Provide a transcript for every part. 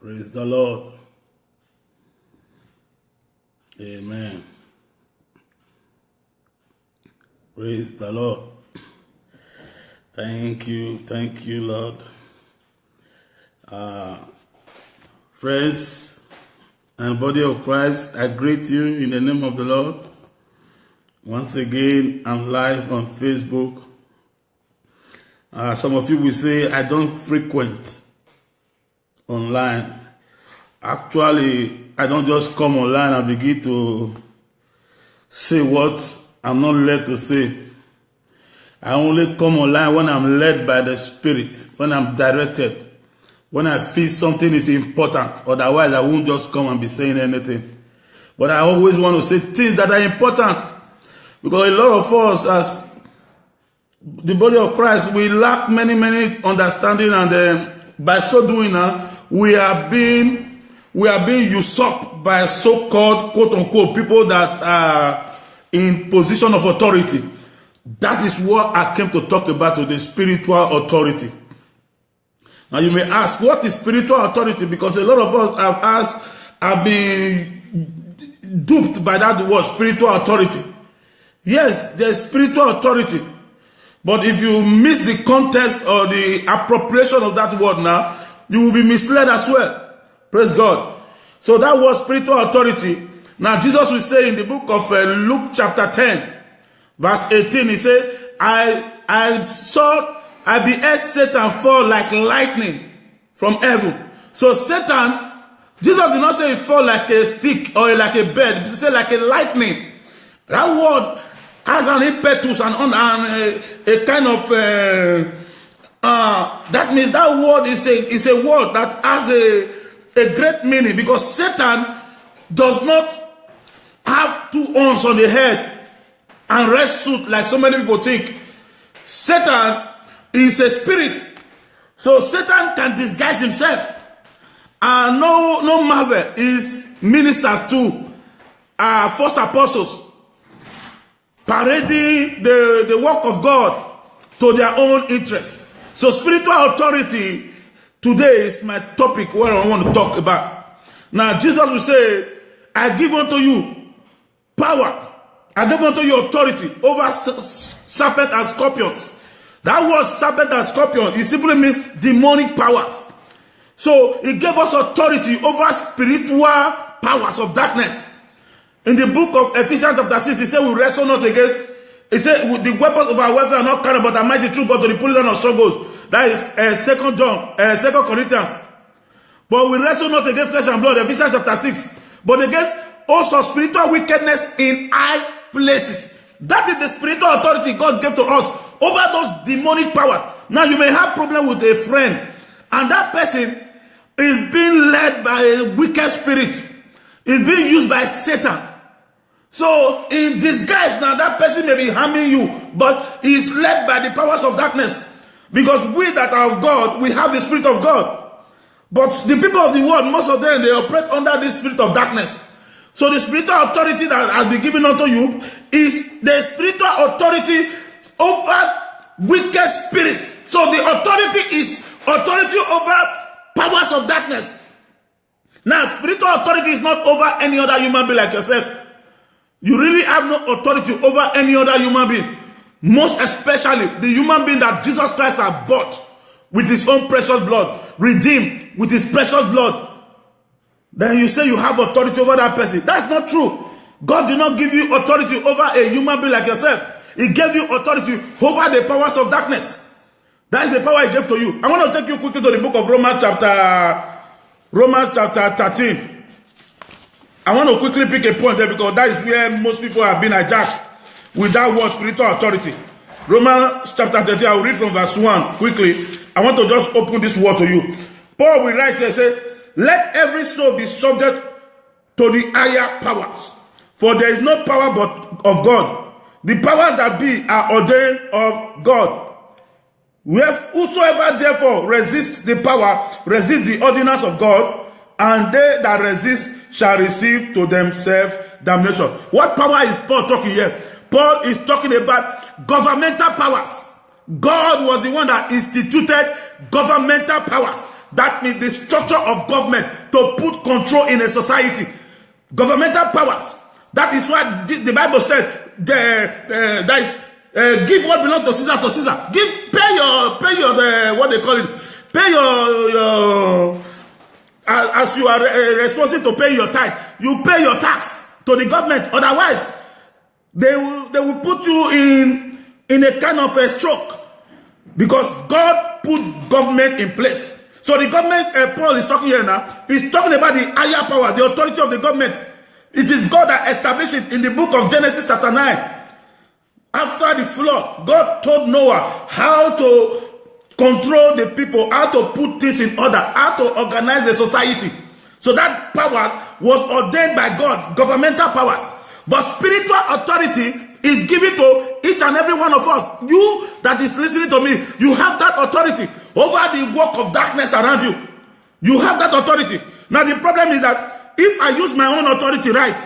Praise the Lord. Amen. Praise the Lord. Thank you, Lord. Friends and body of Christ, I greet you in the name of the Lord. Once again, I'm live on Facebook. Some of you will say, I don't frequent online. Actually, I don't just come online and begin to say what I'm not led to say. I only come online when I'm led by the Spirit, when I'm directed, when I feel something is important. Otherwise, I won't just come and be saying anything. But I always want to say things that are important, because a lot of us, as the body of Christ, we lack many understanding, and by so doing now, we are being usurped by so-called quote-unquote people that are in position of authority. That is what I came to talk about today, spiritual authority. Now you may ask, what is spiritual authority? Because a lot of us have been duped by that word, spiritual authority. Yes, there's spiritual authority. But if you miss the context or the appropriation of that word now, you will be misled as well. Praise God. So that was spiritual authority. Now Jesus will say in the book of Luke chapter 10, verse 18, he said, I beheld Satan fall like lightning from heaven. So Satan, Jesus did not say he fall like a stick or like a bird. He said like a lightning. That word has an impetus and a kind of that means that word is a word that has a great meaning, because Satan does not have two horns on the head and red suit like so many people think. Satan is a spirit, so Satan can disguise himself, and no marvel is ministers to false apostles parading the work of God to their own interest. So spiritual authority today is my topic, where I want to talk about. Now Jesus will say, I give unto you power, I give unto you authority over serpent and scorpions. That word serpent and scorpion, it simply means demonic powers. So he gave us authority over spiritual powers of darkness. In the book of Ephesians chapter 6, he said we wrestle not against, he said the weapons of our warfare are not carnal, but are mighty through God to the pulling down of strongholds. That is 2 Corinthians. But we wrestle not against flesh and blood, Ephesians chapter 6, but against also spiritual wickedness in high places. That is the spiritual authority God gave to us over those demonic powers. Now you may have problem with a friend, and that person is being led by a wicked spirit, is being used by Satan. So in disguise now, that person may be harming you, but he is led by the powers of darkness. Because we that are of God, we have the Spirit of God. But the people of the world, most of them, they operate under the spirit of darkness. So the spiritual authority that has been given unto you is the spiritual authority over wicked spirits. So the authority is authority over powers of darkness. Now, spiritual authority is not over any other human being like yourself. You really have no authority over any other human being. Most especially the human being that Jesus Christ has bought with his own precious blood, redeemed with his precious blood. Then you say you have authority over that person. That's not true. God did not give you authority over a human being like yourself. He gave you authority over the powers of darkness. That is the power he gave to you. I want to take you quickly to the book of Romans chapter 13. I want to quickly pick a point there, because that is where most people have been hijacked with that word spiritual authority. Romans chapter 13, I will read from verse 1 quickly. I want to just open this word to you. Paul will write here, say, let every soul be subject to the higher powers, for there is no power but of God. The powers that be are ordained of God. Whosoever therefore resists the power, resists the ordinance of God, and they that resist shall receive to themselves damnation. What power is Paul talking here? Paul is talking about governmental powers. God was the one that instituted governmental powers. That means the structure of government to put control in a society. Governmental powers. That is why the Bible said give what belongs to Caesar to Caesar. Pay your what they call it. Pay your as you are responsible to pay your tithe. You pay your tax to the government. Otherwise, they will put you in a kind of a stroke, because God put government in place. So the government, Paul is talking here now, he's talking about the higher power, the authority of the government. It is God that established it in the book of Genesis chapter 9. After the flood, God told Noah how to control the people, how to put things in order, how to organize the society. So that power was ordained by God, governmental powers. But spiritual authority is given to each and every one of us. You that is listening to me, you have that authority over the work of darkness around you. You have that authority. Now the problem is that if I use my own authority right,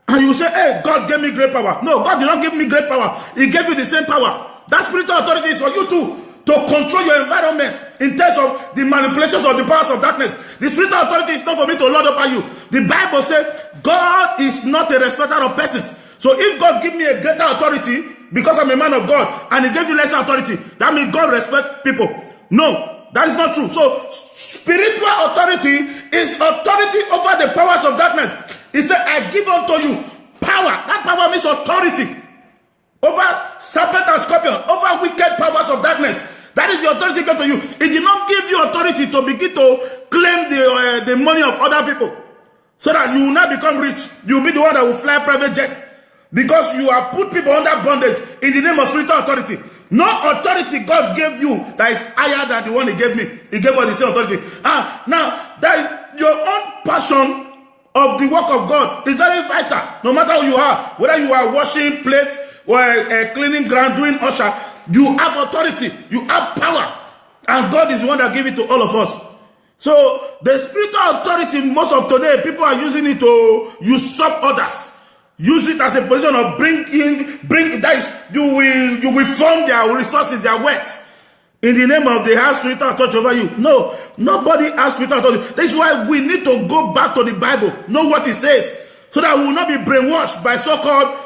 and you say, hey, God gave me great power. No, God did not give me great power. He gave you the same power. That spiritual authority is for you too, to control your environment in terms of the manipulations of the powers of darkness. The spiritual authority is not for me to lord over you. The Bible says God is not a respecter of persons. So if God give me a greater authority because I'm a man of God, and he gave you lesser authority, that means God respects people. No, that is not true. So spiritual authority is authority over the powers of darkness. He said, I give unto you power. That power means authority over serpent and scorpion, over wicked powers of darkness. That is the authority given to you. It did not give you authority to begin to claim the money of other people, so that you will not become rich. You will be the one that will fly private jets, because you have put people under bondage in the name of spiritual authority. No authority God gave you that is higher than the one he gave me. He gave us the same authority. Now, that is your own passion of the work of God. Is very vital. No matter who you are, whether you are washing plates or cleaning ground, doing usher, you have authority, you have power, and God is the one that gave it to all of us. So the spiritual authority, most of today, people are using it to usurp others. Use it as a position of bring that is, you will form their resources, their wealth, in the name of they have spiritual authority over you. No, nobody has spiritual authority. This is why we need to go back to the Bible, know what it says, so that we will not be brainwashed by so-called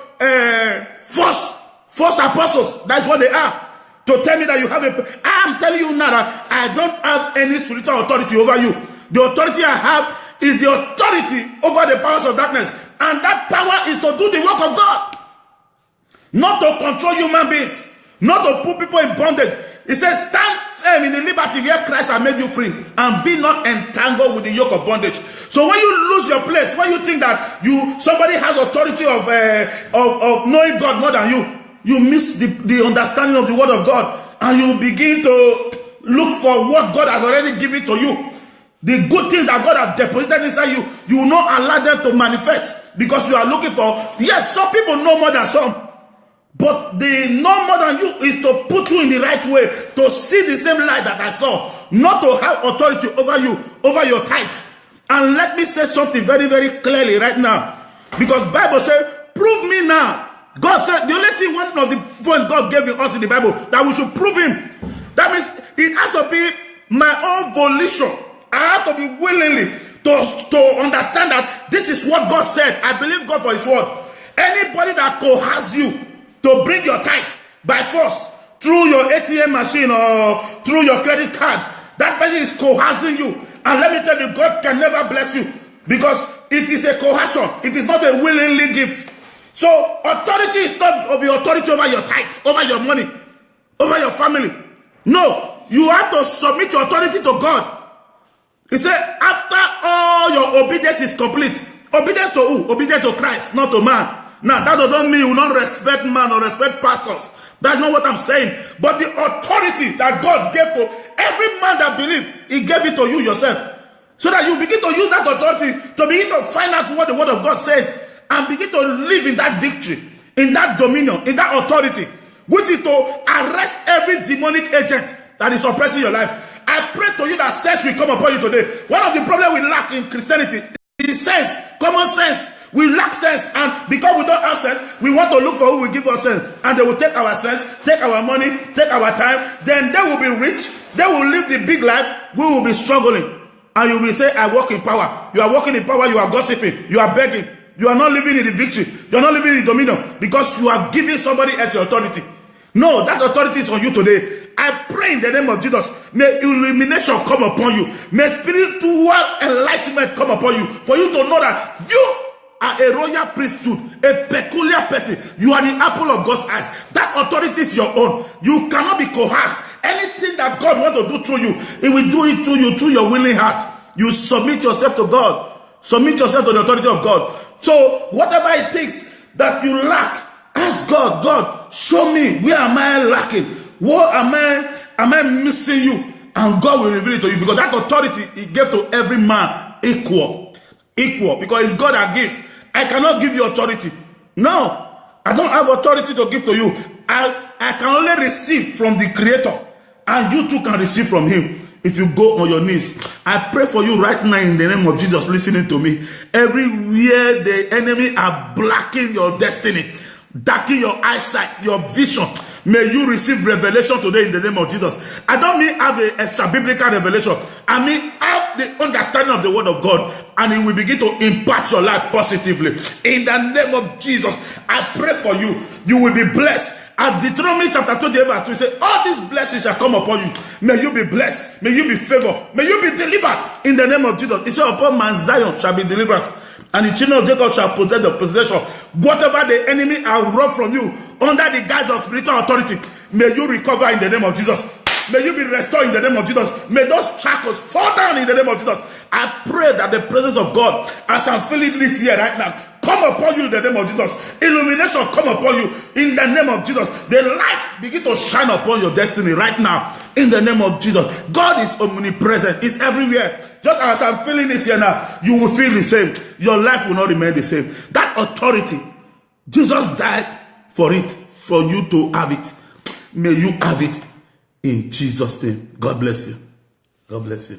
false apostles. That's what they are. To tell me that you have I am telling you now that I don't have any spiritual authority over you. The authority I have is the authority over the powers of darkness. And that power is to do the work of God. Not to control human beings. Not to put people in bondage. It says, stand firm in the liberty where Christ has made you free, and be not entangled with the yoke of bondage. So when you lose your place, when you think that somebody has authority of knowing God more than you miss the understanding of the word of God, and you begin to look for what God has already given to you. The good things that God has deposited inside you, you will not allow them to manifest, because you are looking for, yes, some people know more than some, but the know more than you is to put you in the right way, to see the same light that I saw, not to have authority over you, over your tithes. And let me say something very, very clearly right now, because Bible says, prove me now. God said, the only thing, one of the points God gave us in the Bible, that we should prove him. That means it has to be my own volition. I have to be willingly to understand that this is what God said. I believe God for his word. Anybody that coerces you to bring your tithe by force through your ATM machine or through your credit card, that person is coercing you. And let me tell you, God can never bless you, because it is a coercion. It is not a willingly gift. So authority is not of your authority over your tithe, over your money, over your family. No, you have to submit your authority to God. He said, after all your obedience is complete. Obedience to who? Obedience to Christ, not to man. Now, that doesn't mean you will not respect man or respect pastors. That's not what I'm saying. But the authority that God gave to every man that believes, he gave it to you yourself. So that you begin to use that authority to begin to find out what the word of God says, and begin to live in that victory, in that dominion, in that authority, which is to arrest every demonic agent that is oppressing your life. I pray to you that sense will come upon you today. One of the problems we lack in Christianity is sense, common sense. We lack sense, and because we don't have sense, we want to look for who will give us sense, and they will take our sense, take our money, take our time. Then they will be rich, they will live the big life, we will be struggling. And you will say, I walk in power. You are walking in power, you are gossiping, you are begging, you are not living in the victory, you are not living in dominion, because you are giving somebody else your authority. No, that authority is on you today. I pray in the name of Jesus, may illumination come upon you, may spiritual enlightenment come upon you, for you to know that you are a royal priesthood, a peculiar person. You are the apple of God's eyes. That authority is your own. You cannot be coerced. Anything that God wants to do through you, He will do it through you, through your willing heart. You submit yourself to God. Submit yourself to the authority of God. So whatever it takes that you lack, ask God. God, show me, where am I lacking? What am I missing you? And God will reveal it to you, because that authority He gave to every man equal, because it's God that gives. I cannot give you authority. No, I don't have authority to give to you. I can only receive from the Creator, and you too can receive from Him if you go on your knees. I pray for you right now in the name of Jesus, listening to me. Everywhere the enemy are blocking your destiny, darkening your eyesight, your vision, may you receive revelation today in the name of Jesus. I don't mean have an extra biblical revelation. I mean have the understanding of the word of God, and it will begin to impact your life positively. In the name of Jesus, I pray for you. You will be blessed. As Deuteronomy chapter 28 verse 2 says, all these blessings shall come upon you. May you be blessed. May you be favored. May you be delivered in the name of Jesus. It said, upon Mount Zion shall be deliverance, and the children of Jacob shall possess the possession. Whatever the enemy has robbed from you, under the guise of spiritual authority, may you recover in the name of Jesus. May you be restored in the name of Jesus. May those shackles fall down in the name of Jesus. I pray that the presence of God, as I'm feeling it here right now, come upon you in the name of Jesus. Illumination come upon you in the name of Jesus. The light begin to shine upon your destiny right now in the name of Jesus. God is omnipresent. He's everywhere. Just as I'm feeling it here now, you will feel the same. Your life will not remain the same. That authority, Jesus died for it, for you to have it. May you have it in Jesus' name. God bless you. God bless you.